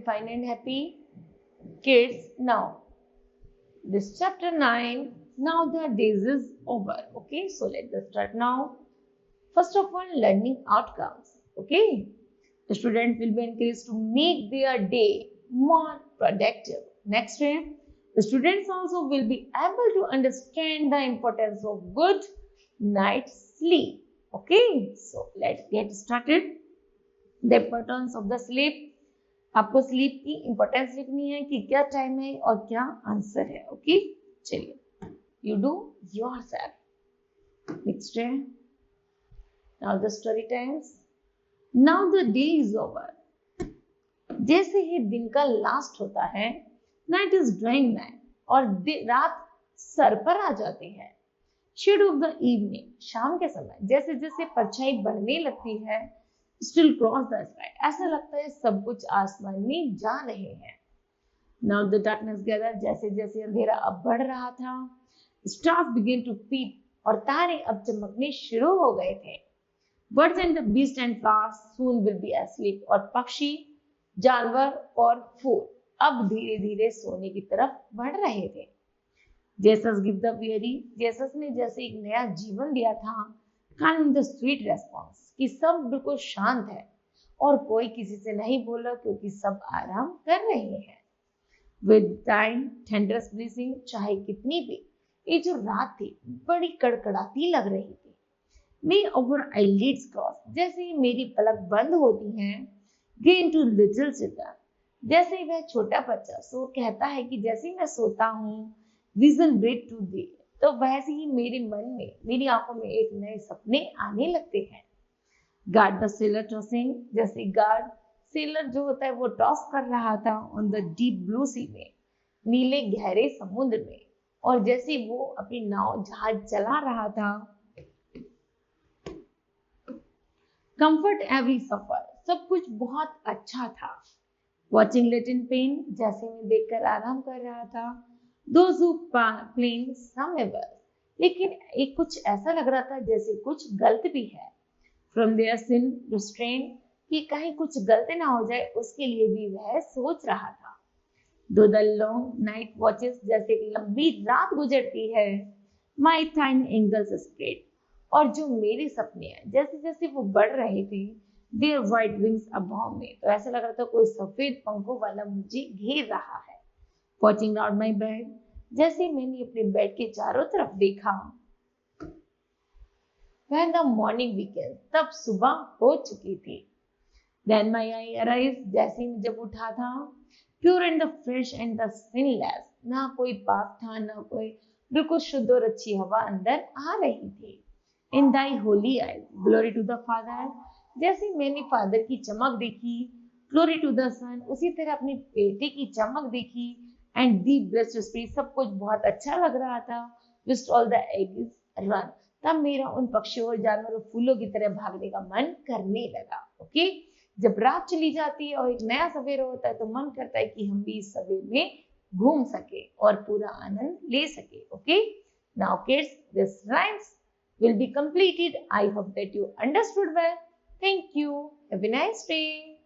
be fine and happy. Kids, now this chapter 9, now the days is over. Okay, so let's start now. First of all, learning outcomes. Okay, the student will be encouraged to make their day more productive. Next step, the students also will be able to understand the importance of good night's sleep. Okay, so let's get started. The importance of the sleep. आपको sleep की importance लिखनी है कि क्या time है और क्या answer है. ओके, चलिए, यू डू योरसेल्फ. नेक्स्ट है, now the story times. Now the day is over. जैसे ही दिन का लास्ट होता है, नाइट इज ड्राइंग नाइट, और रात सर पर आ जाती है. शेड ऑफ द इवनिंग, शाम के समय जैसे जैसे परछाई बढ़ने लगती है, स्टिल क्रॉस द स्काई, ऐसा लगता है सब कुछ आसमान में जा रहे हैं. नाउ द डार्कनेस गैदर, जैसे जैसे अंधेरा अब बढ़ रहा था, स्टार्स बिगिन टू पीप, और तारे अब चमकने शुरू हो गए थे. Birds and the beast and flowers soon will be asleep, और पक्षी, जानवर और फूल अब धीरे धीरे सोने की तरफ बढ़ रहे थे. Jesus give the very, Jesus ने जैसे एक नया जीवन दिया था. काइंड द स्वीट रेस्पॉन्स, कि सब बिल्कुल शांत है और कोई किसी से नहीं बोला क्योंकि सब आराम कर रहे हैं. विद टाइम थंडरस ब्लेसिंग, चाहे कितनी भी ये जो रात थी बड़ी कड़कड़ाती लग रही थी. मे ओवर आईलिड्स क्रॉस, जैसे ही मेरी पलक बंद होती हैं, गेन टू लिटिल चिल्ड्रन, जैसे ही वह छोटा बच्चा सो कहता है कि जैसे ही मैं सोता हूँ, विजन ब्रेक टू डे, तो वैसे ही मेरे मन में, मेरी आंखों में एक नए सपने आने लगते हैं. गार्ड द सेलर टॉसिंग, जैसे गार्ड सेलर जो होता है वो टॉस कर रहा था ऑन द डीप ब्लू सी में, नीले गहरे समुद्र में, और जैसे वो अपनी नाव जहाज चला रहा था. कंफर्ट एवरी सफर, सब कुछ बहुत अच्छा था. वॉचिंग लिटिल पेन, जैसे मैं देखकर आराम कर रहा था. Those who playing some ever, लेकिन एक कुछ ऐसा लग रहा था जैसे कुछ गलत भी है. From their sin restraint, कि कहीं कुछ गलत ना हो जाए उसके लिए भी वह सोच रहा था. Though the long night watches, जैसे एक लंबी रात गुजरती है, my thin angels spread, और जो मेरे सपने हैं जैसे जैसे वो बढ़ रहे थे, their white wings above me, तो ऐसा लग रहा था कोई सफेद पंखों वाला मुझे घेर रहा है. Watching out my bed, जैसे मैंने अपने बेड के चारों तरफ देखा. When the morning began, तब सुबह हो चुकी थी. Then my eye arise, जैसे मैं जब उठा था. Pure and the fresh and the sinless, ना कोई पाप था ना कोई, बिल्कुल शुद्ध और अच्छी हवा अंदर आ रही थी. In thy holy eyes, glory to the Father, जैसे मैंने फादर की चमक देखी. Glory to the Son, उसी तरह अपनी बेटे की चमक देखी. एंड दी ब्लेस्ड स्पिरिट, सब कुछ बहुत अच्छा लग रहा था. विस्ट ऑल द एग्स रन, तब मेरा उन पक्षियों और जानवरों और फूलों की तरह भागने का मन करने लगा. ओके, जब रात चली जाती है और एक नया सवेरा होता है तो मन करता है कि हम भी इस सवेरे में घूम सके और पूरा आनंद ले सके. Okay, now kids, this rhymes will be completed. I hope that you understood well. Thank you. Have a nice day.